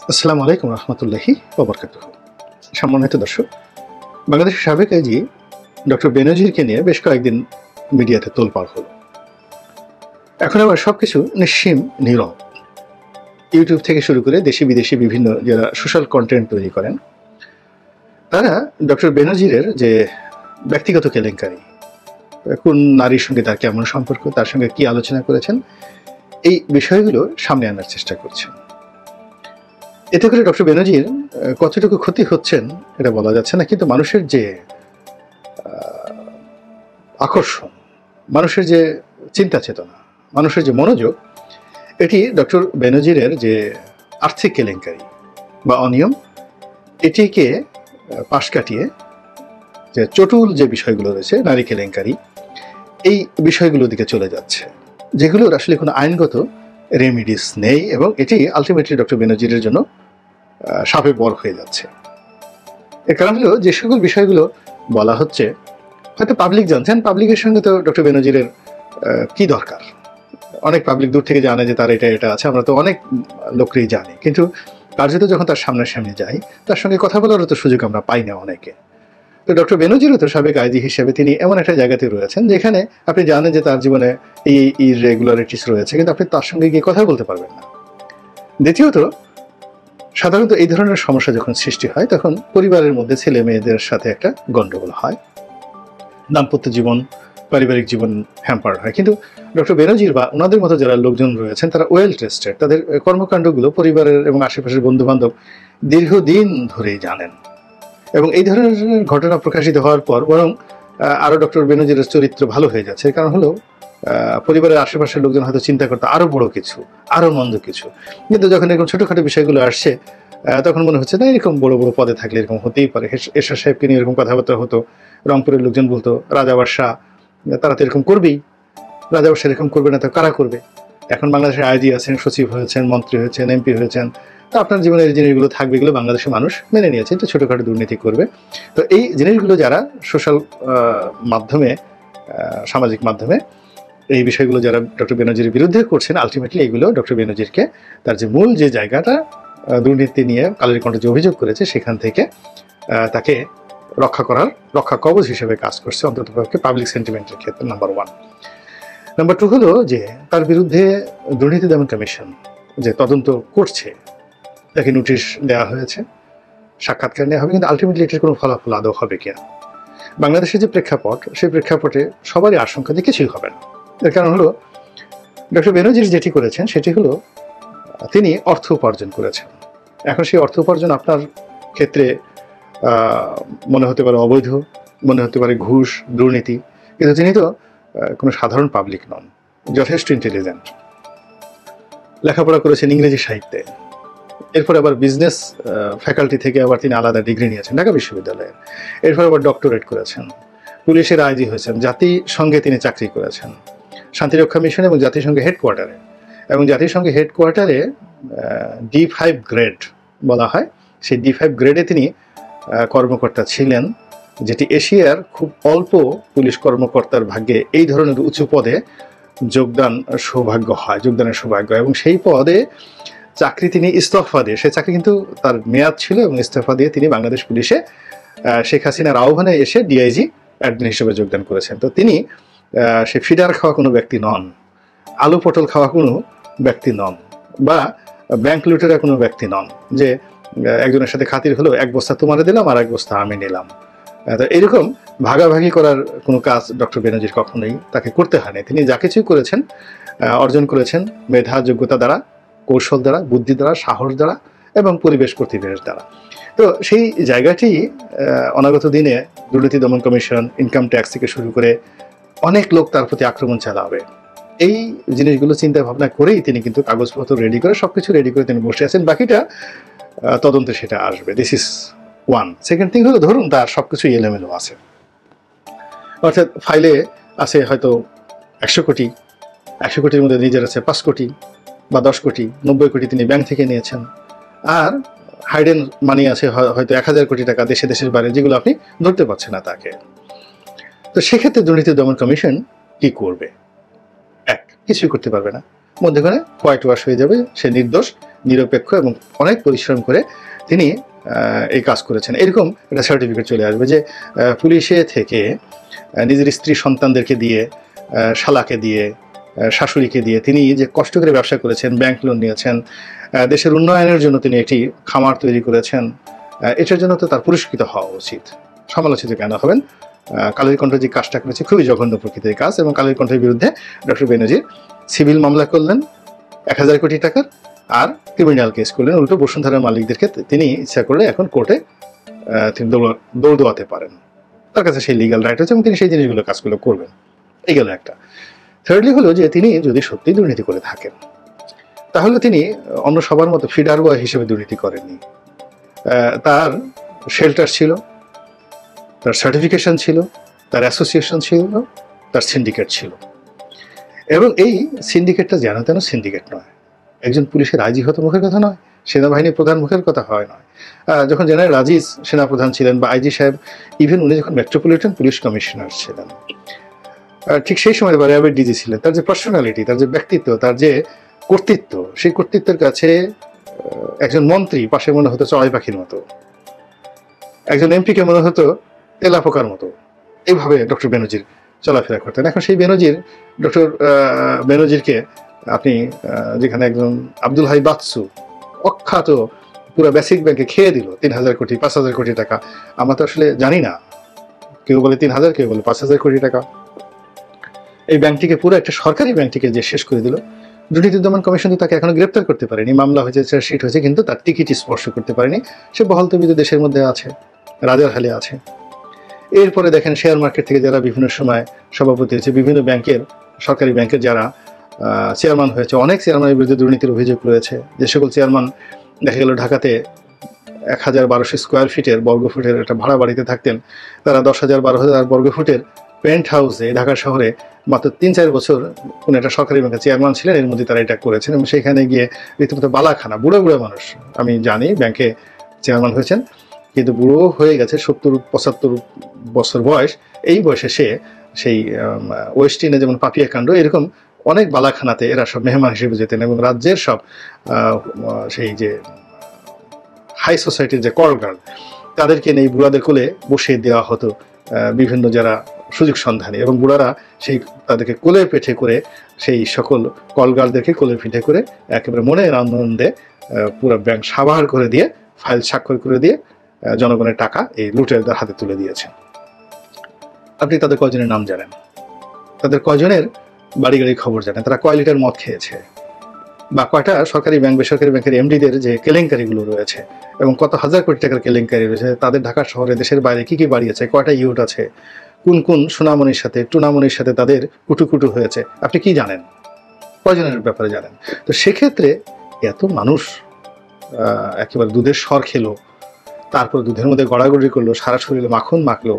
আসসালামু আলাইকুম রহমতুল্লাহি ওয়া বারাকাতুহু। সম্মানিত দর্শক, বাংলাদেশের সাবেক আইজি ডক্টর বেনজিরকে নিয়ে বেশ কয়েকদিন মিডিয়াতে তোলপাড় হলো। এখন আবার সবকিছু নিশ্চিম নীরব। ইউটিউব থেকে শুরু করে দেশি বিদেশি বিভিন্ন যারা সোশ্যাল কন্টেন্ট তৈরি করেন, তারা ডক্টর বেনজিরের যে ব্যক্তিগত কেলেঙ্কারি, কোন নারীর সঙ্গে তার কেমন সম্পর্ক, তার সঙ্গে কি আলোচনা করেছেন, এই বিষয়গুলো সামনে আনার চেষ্টা করছেন। এতে করে ডক্টর বেনজির কতটুকু ক্ষতি হচ্ছেন এটা বলা যাচ্ছে না, কিন্তু মানুষের যে আকর্ষণ, মানুষের যে চিন্তা চেতনা, মানুষের যে মনোযোগ, এটি ডক্টর বেনজিরের যে আর্থিক কেলেঙ্কারি বা অনিয়ম, এটিকে পাশ কাটিয়ে যে চটুল যে বিষয়গুলো রয়েছে, নারী কেলেঙ্কারি, এই বিষয়গুলোর দিকে চলে যাচ্ছে, যেগুলোর আসলে কোনো আইনগত রেমিডিস নেই, এবং এটি আলটিমেটলি ডক্টর বেনজিরের জন্য সাপে বর হয়ে যাচ্ছে। এর কারণ হলো যে সকল বিষয়গুলো বলা হচ্ছে হয়তো পাবলিক জানছেন, পাবলিকের সঙ্গে তো ডক্টর বেনজিরের কি দরকার। অনেক পাবলিক দূর থেকে জানে যে তার এটা আছে, আমরা তো অনেক লোকই জানি, কিন্তু কার্যত যখন তার সামনাসামনি যাই, তার সঙ্গে কথা বলারও তো সুযোগ আমরা পাই না অনেকে। তো ডক্টর বেনজিরও তো সাবেক আইজি হিসেবে তিনি এমন একটা জায়গাতে রয়েছেন যেখানে আপনি জানেন যে তার জীবনে এই ইররেগুলারিটিস রয়েছে, কিন্তু আপনি তার সঙ্গে গিয়ে কথা বলতে পারবেন না। দ্বিতীয়ত, সাধারণত এই ধরনের সমস্যা যখন সৃষ্টি হয়, তখন পরিবারের মধ্যে ছেলে মেয়েদের সাথে একটা গন্ডগোল হয়, দাম্পত্য জীবন, পারিবারিক জীবন হ্যাম্পার্ড হয়। কিন্তু ডক্টর বেনজির বা ওনাদের মতো যারা লোকজন রয়েছেন, তারা ওয়েল টেস্টেড, তাদের কর্মকাণ্ডগুলো পরিবারের এবং আশেপাশের বন্ধু বান্ধব দীর্ঘদিন ধরেই জানেন, এবং এই ধরনের ঘটনা প্রকাশিত হওয়ার পর বরং আরো ডক্টর বেনজিরের চরিত্র ভালো হয়ে যাচ্ছে। কারণ হলো পরিবারের আশেপাশের লোকজন হয়তো চিন্তা করতে আরো বড় কিছু, আরো মন্দ কিছু, কিন্তু যখন এরকম ছোটখাটো বিষয়গুলো আসছে, তখন মনে হচ্ছে না, এরকম বড় বড় পদে থাকলে এরকম হতেই পারে। এরশাদ সাহেবকে নিয়ে এরকম কথাবার্তা হতো, রংপুরের লোকজন বলতো রাজা বাদশাহ তারা তো এরকম করবেই, রাজা বাদশাহ এরকম করবে না তো কারা করবে। এখন বাংলাদেশের আইজি আছেন, সচিব হয়েছেন, মন্ত্রী হয়েছেন, এমপি হয়েছেন, তো আপনার জীবনের এই জিনিসগুলো থাকবে, এগুলো বাংলাদেশের মানুষ মেনে নিয়েছে, তো ছোটখাটো দুর্নীতি করবে। তো এই জিনিসগুলো যারা সোশ্যাল মাধ্যমে, সামাজিক মাধ্যমে এই বিষয়গুলো যারা ডক্টর বেনজিরের বিরুদ্ধে করছেন, আলটিমেটলি এগুলো ডক্টর বেনজিরকে তার যে মূল যে জায়গাটা, দুর্নীতি নিয়ে কালের কণ্ঠে যে অভিযোগ করেছে, সেখান থেকে তাকে রক্ষা করার রক্ষা কবচ হিসেবে কাজ করছে, অন্ততপক্ষে পাবলিক সেন্টিমেন্টের ক্ষেত্রে। নাম্বার 1। নাম্বার 2 হলো যে তার বিরুদ্ধে দুর্নীতি দমন কমিশন যে তদন্ত করছে, তাকে নোটিশ দেওয়া হয়েছে, সাক্ষাৎকার নেওয়া হবে, কিন্তু আলটিমেটলি এটার কোনো ফলাফল আদৌ হবে কিনা। বাংলাদেশের যে প্রেক্ষাপট, সেই প্রেক্ষাপটে সবারই আশঙ্কা যে কিছুই হবে না। এর কারণ হলো ডক্টর বেনজির যেটি করেছেন সেটি হলো তিনি অর্থ উপার্জন করেছেন। এখন সেই অর্থ উপার্জন আপনার ক্ষেত্রে মনে হতে পারে অবৈধ, মনে হতে পারে ঘুষ, দুর্নীতি, কিন্তু তিনি তো কোনো সাধারণ পাবলিক নন, যথেষ্ট ইন্টেলিজেন্ট, লেখাপড়া করেছেন ইংরেজি সাহিত্যে, এরপর আবার বিজনেস ফ্যাকাল্টি থেকে আবার তিনি আলাদা ডিগ্রি নিয়েছেন ঢাকা বিশ্ববিদ্যালয়ে, এরপর আবার ডক্টরেট করেছেন, পুলিশের আইজি হয়েছেন, জাতিসংঘে তিনি চাকরি করেছেন, শান্তিরক্ষা মিশন এবং জাতিসংঘের হেডকোয়ার্টারে, এবং জাতিসংঘের হেডকোয়ার্টারে D5 গ্রেড বলা হয়, সেই D5 গ্রেডে তিনি কর্মকর্তা ছিলেন, যেটি এশিয়ার খুব অল্প পুলিশ কর্মকর্তার ভাগ্যে এই ধরনের উঁচু পদে যোগদানের সৌভাগ্য, এবং সেই পদে চাকরি তিনি ইস্তফা দিয়ে, সেই চাকরি কিন্তু তার মেয়াদ ছিল, এবং ইস্তফা দিয়ে তিনি বাংলাদেশ পুলিশে শেখ হাসিনার আহ্বানে এসে ডিআইজি অ্যাডমিন হিসেবে যোগদান করেছেন। তো তিনি সে ফিডার খাওয়া কোনো ব্যক্তি নন, আলু পটল খাওয়া কোনো ব্যক্তি নন, বা ব্যাংক লুটেরা কোনো ব্যক্তি নন, যে একজনের সাথে খাতির হলো, এক বস্তা তোমারে দিলাম আর এক বস্তা আমি নিলাম। তো এরকম ভাগাভাগি করার কোনো কাজ ডক্টর বেনজির কখনোই তাকে করতে হয়নি। তিনি যা কিছুই করেছেন, অর্জন করেছেন মেধা, যোগ্যতা দ্বারা, কৌশল দ্বারা, বুদ্ধি দ্বারা, সাহস দ্বারা, এবং পরিবেশ প্রতিবেশ দ্বারা। তো সেই জায়গাটি অনাগত দিনে দুর্নীতি দমন কমিশন, ইনকাম ট্যাক্স থেকে শুরু করে অনেক লোক তার প্রতি আক্রমণ চালাবে, এই জিনিসগুলো চিন্তা ভাবনা করেই তিনি কিন্তু কাগজপত্র রেডি করে, সবকিছু রেডি করে তিনি বসে আছেন, বাকিটা তদন্তে সেটা আসবে। This is one. Second thing হলো, ধরুন তার সবকিছু এলোমেলো আছে, অর্থাৎ ফাইলে আছে হয়তো 100 কোটি, 100 কোটির মধ্যে নিজের আছে 5 কোটি বা 10 কোটি, 90 কোটি তিনি ব্যাংক থেকে নিয়েছেন, আর হাইডেন মানি আছে হয়তো 1000 কোটি টাকা দেশের বাইরে, যেগুলো আপনি ধরতে পারছেন না তাকে। তো সেক্ষেত্রে দুর্নীতি দমন কমিশন কি করবে? কিছুই করতে পারবে না। মধ্যখানে হোয়াইট ওয়াশ হয়ে যাবে, সে নির্দোষ নিরপেক্ষ এবং অনেক পরিশ্রম করে তিনি এই কাজ করেছেন। এরকম একটা সার্টিফিকেট চলে আসবে যে পুলিশে থেকে নিজের স্ত্রী সন্তানদেরকে দিয়ে, শালাকে দিয়ে, শাশুড়িকে দিয়ে তিনি যে কষ্ট করে ব্যবসা করেছেন, ব্যাংক লোন নিয়েছেন, দেশের উন্নয়নের জন্য তিনি একটি খামার তৈরি করেছেন, এটার জন্য তো তার পুরস্কৃত হওয়া উচিত। সমালোচিত কেন হবেন? কালের কণ্ঠ যে কাজটা করেছে খুবই জঘন্য প্রকৃতির কাজ, এবং কালের কণ্ঠের বিরুদ্ধে ডক্টর বেনজির সিভিল মামলা করলেন 1000 কোটি টাকার, আর ক্রিমিনাল কেস করলেন। উল্টো বসুন্ধরার মালিকদেরকে তিনি ইচ্ছা করলে এখন কোর্টে তিনি দৌড় দেওয়াতে পারেন। তার কাছে সেই লিগাল রাইট আছে এবং তিনি সেই জিনিসগুলো কাজগুলো করবেন। এই গেল একটা। থার্ডলি হলো যে তিনি যদি সত্যি দুর্নীতি করে থাকেন তাহলে তিনি অন্য সবার মতো ফিডার বয় হিসেবে দুর্নীতি করেননি। তার শেল্টার ছিল, তার সার্টিফিকেশন ছিল, তার অ্যাসোসিয়েশন ছিল, তার সিন্ডিকেট ছিল। এবং এই সিন্ডিকেটটা যেন তেন সিন্ডিকেট নয়, একজন পুলিশের আইজি হয়তো মুখের কথা নয়, সেনাবাহিনীর প্রধান মুখের কথা হয় নয়। যখন জেনারেল রাজিজ সেনাপ্রধান ছিলেন বা আইজি সাহেব, ইভেন উনি যখন মেট্রোপলিটন পুলিশ কমিশনার ছিলেন, ঠিক সেই সময় র্যাবের ডিজি ছিলেন, তার যে পার্সোনালিটি, তার যে ব্যক্তিত্ব, তার যে কর্তৃত্ব, সেই কর্তৃত্বের কাছে একজন মন্ত্রী পাশে মনে হতো চড়াই পাখির মতো, একজন এমপিকে মনে হতো তেলাপোকার মতো। এইভাবে ডক্টর বেনজির চলাফেরা করতেন। এখন সেই ডক্টর বেনজিরকে আপনি যেখানে একজন আব্দুল হাই বাচ্চু অখ্যাত পুরো বেসিক ব্যাংকে খেয়ে দিল 3000 কোটি 5000 কোটি টাকা। আমরা তো আসলে জানি না, কেউ বলে 3000, কেউ বলে 5000 কোটি টাকা। এই ব্যাংকটিকে, পুরো একটা সরকারি ব্যাংকটিকে যে শেষ করে দিল। দুর্নীতি দমন কমিশন তো তাকে এখনো গ্রেপ্তার করতে পারেনি, মামলা হয়েছে, চার্জশিট হয়েছে, কিন্তু তার টিকিটই স্পর্শ করতে পারেনি। সে বহালতবিত দেশের মধ্যে আছে, রাজার হালে আছে। এরপরে দেখেন শেয়ার মার্কেট থেকে যারা বিভিন্ন সময় সভাপতি হয়েছে, বিভিন্ন ব্যাংকের, সরকারি ব্যাংকের যারা চেয়ারম্যান হয়েছে, অনেক চেয়ারম্যানের বিরুদ্ধে দুর্নীতির অভিযোগ রয়েছে। যে সকল চেয়ারম্যান দেখা গেল ঢাকাতে 1000-1200 স্কোয়ার ফিটের বর্গফুটের একটা ভাড়া বাড়িতে থাকতেন, তারা 10,000-12,000 বর্গফুটের পেন্ট হাউসে ঢাকা শহরে মাত্র 3-4 বছর কোনো একটা সরকারি ব্যাংকের চেয়ারম্যান ছিলেন। এর মধ্যে তারা এটা করেছেন এবং সেখানে গিয়ে রীতিমতো বালাখানা, বুড়ো বুড়ো মানুষ, আমি জানি ব্যাংকে চেয়ারম্যান হয়েছেন, কিন্তু বুড়ো হয়ে গেছে, 70-75 বছর বয়স। এই বয়সে সে সেই ওয়েস্ট ইন্ডিয়া যেমন পাপিয়া কাণ্ড, এরকম অনেক বালাখানাতে এরা সব মেহমান হিসেবে যেতেন এবং রাজ্যের সব সেই যে হাই সোসাইটির যে কলগার্ল, তাদেরকে নিয়ে বুড়াদের কোলে বসিয়ে দেওয়া হতো বিভিন্ন যারা সুযোগ সন্ধানী, এবং বুড়ারা সেই তাদেরকে কোলে পিঠে করে, সেই সকল কলগার্লদেরকে কোলে পিঠে করে একেবারে মনের আনন্দে পুরো ব্যাংক সাবাহার করে দিয়ে, ফাইল স্বাক্ষর করে দিয়ে জনগণের টাকা এই লুটেরদের হাতে তুলে দিয়েছেন। আপনি তাদের কয়জনের নাম জানেন? তাদের কয়জনের বাড়ি গাড়ি খবর জানেন? তারা কয় লিটার মদ খেয়েছে? বা কয়টা সরকারি ব্যাংক, বেসরকারি ব্যাংকের এমডিদের যে কেলেঙ্কারিগুলো রয়েছে এবং কত হাজার কোটি টাকার কেলেঙ্কারি রয়েছে, তাদের ঢাকা শহরে, দেশের বাইরে কি কি বাড়ি আছে, কয়টা ইউট আছে, কোন কোন সোনামণির সাথে, টুনামণির সাথে তাদের কুটুকুটু হয়েছে, আপনি কি জানেন? কয়জনের ব্যাপারে জানেন? তো সেক্ষেত্রে এত মানুষ একেবারে দুধের স্বর খেলো, তারপর দুধের মধ্যে গড়াগড়ি করলো, সারা শরীরে মাখন মাখলো,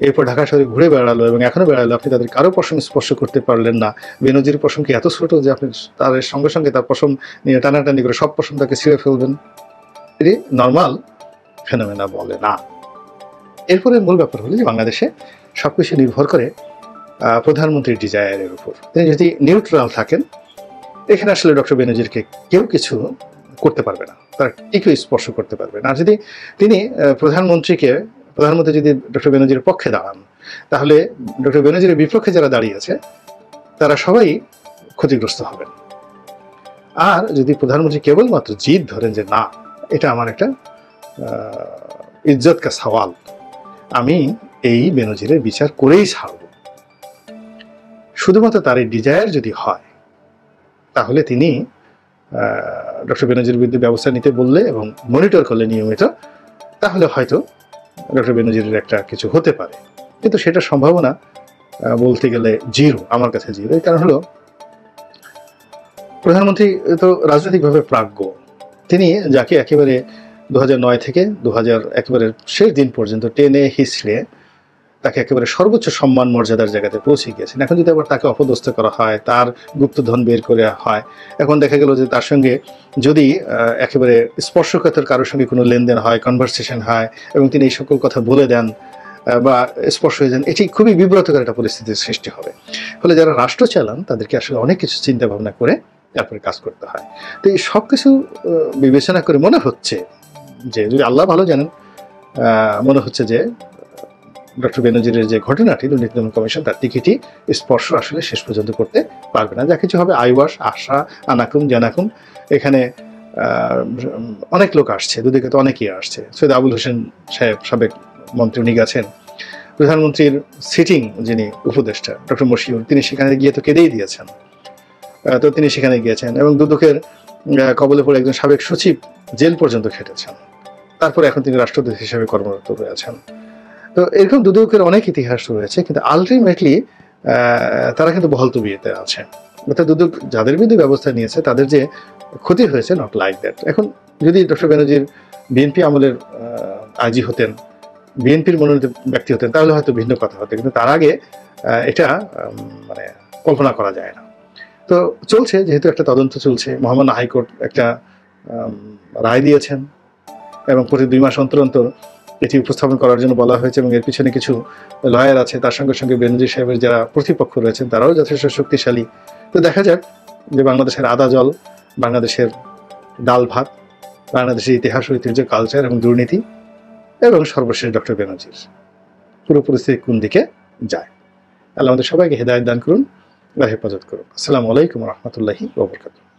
এরপর ঢাকা শহরে ঘুরে বেড়ালো এবং এখনো বেড়ালো, আপনি তাদের কারো পশম স্পর্শ করতে পারলেন না। বেনজির পশম কি এত ছোট যে আপনি তার সঙ্গে সঙ্গে তার পশম নিয়ে টানাটানি করে সব পশম তাকে ছিঁড়ে ফেলবেন? এটি নর্মাল ফেনোমেনা বলে না। এরপরে মূল ব্যাপার হলো যে বাংলাদেশে সবকিছু নির্ভর করে প্রধানমন্ত্রীর ডিজায়ারের উপর। তিনি যদি নিউট্রাল থাকেন, এখানে আসলে ডক্টর বেনজিরকে কেউ কিছু করতে পারবে না, তার টিকেও স্পর্শ করতে পারবে না। আর যদি তিনি প্রধানমন্ত্রী যদি ডক্টর বেনজিরের পক্ষে দাঁড়ান, তাহলে ডক্টর বেনজিরের বিপক্ষে যারা দাঁড়িয়ে আছে তারা সবাই ক্ষতিগ্রস্ত হবেন। আর যদি প্রধানমন্ত্রী কেবলমাত্র জিদ ধরেন যে না, এটা আমার একটা ইজ্জত কা সওয়াল, আমি এই বেনজিরের বিচার করেই ছাড়ব, শুধুমাত্র তার এই ডিজায়ার যদি হয়, তাহলে তিনি ডক্টর বেনজিরের বিরুদ্ধে ব্যবস্থা নিতে বললে এবং মনিটর করলে নিয়মিত, তাহলে হয়তো ডক্টর বেনজিরের একটা কিছু হতে পারে। কিন্তু সেটা সম্ভাবনা বলতে গেলে জিরো, আমার কাছে জিরো। এই কারণ হলো প্রধানমন্ত্রী তো রাজনৈতিকভাবে প্রাজ্ঞ। তিনি যাকে একেবারে 2009 থেকে 2000 একেবারে শেষ দিন পর্যন্ত টেনে হিসড়ে তাকে একেবারে সর্বোচ্চ সম্মান মর্যাদার জায়গাতে পৌঁছে গিয়েছেন। এখন যদি আবার তাকে অপদস্থ করা হয়, তার গুপ্তধন বের করে হয়, এখন দেখা গেল যে তার সঙ্গে যদি একেবারে স্পর্শকাতর কারোর সঙ্গে কোনো লেনদেন হয়, কনভারসেশন হয় এবং তিনি এই সকল কথা বলে দেন, বা স্পর্শ হয়ে যান, এটি খুবই বিব্রতকর একটা পরিস্থিতির সৃষ্টি হবে। ফলে যারা রাষ্ট্র চালান তাদেরকে আসলে অনেক কিছু চিন্তা ভাবনা করে তারপরে কাজ করতে হয়। তো এই সব কিছু বিবেচনা করে মনে হচ্ছে যে, যদি আল্লাহ ভালো জানেন, মনে হচ্ছে যে ডক্টর বেনজিরের যে ঘটনাটি, দুর্নীতি দমন কমিশন তার টিকিটই স্পর্শ আসলে শেষ পর্যন্ত করতে পারবে না। যা কিছু হবে আইওয়াস, আশা, আনাকুম, জানাকুম। এখানে অনেক লোক আসছে, দুদিকে তো অনেকেই আসছে। সৈয়দ আবুল হোসেন সাহেব, সাবেক মন্ত্রী, উনি গেছেন। প্রধানমন্ত্রীর সিটিং যিনি উপদেষ্টা ডক্টর মশিউর, তিনি সেখানে গিয়ে তো কেঁদেই দিয়েছেন। তো তিনি সেখানে গিয়েছেন এবং দুদকের কবলে পড়ে একজন সাবেক সচিব জেল পর্যন্ত খেটেছেন। তারপরে এখন তিনি রাষ্ট্রদূত হিসেবে কর্মরত রয়েছেন। তো এরকম দুদকের অনেক ইতিহাস রয়েছে, কিন্তু আলটিমেটলি তারা কিন্তু বহাল তবিয়তে আছে। অর্থাৎ দুদক যাদের বিরুদ্ধে ব্যবস্থা নিয়েছে তাদের যে ক্ষতি হয়েছে, নট লাইক দ্যাট। এখন যদি ডক্টর বেনজির বিএনপি আমলের আইজি হতেন, বিএনপির মনোনীত ব্যক্তি হতেন, তাহলে হয়তো ভিন্ন কথা হতো, কিন্তু তার আগে এটা মানে কল্পনা করা যায় না। তো চলছে, যেহেতু একটা তদন্ত চলছে, মহামান্য হাইকোর্ট একটা রায় দিয়েছেন এবং প্রতি 2 মাস অন্তর অন্তর এটি উপস্থাপন করার জন্য বলা হয়েছে, এবং এর পিছনে কিছু লয়ার আছে, তার সঙ্গে সঙ্গে বেনজির সাহেবের যারা প্রতিপক্ষ রয়েছেন তারাও যথেষ্ট শক্তিশালী। তো দেখা যাক যে বাংলাদেশের আদা জল, বাংলাদেশের ডাল ভাত, বাংলাদেশের ইতিহাস, ঐতিহ্য, কালচার এবং দুর্নীতি, এবং সর্বশেষ ডক্টর বেনজির, পুরো পরিস্থিতি কোন দিকে যায়। আল্লাহ আমাদের সবাইকে হেদায়েত দান করুন বা হেফাজত করুন। আসসালামু আলাইকুম ওয়া রাহমাতুল্লাহি ওয়া বারাকাতুহু।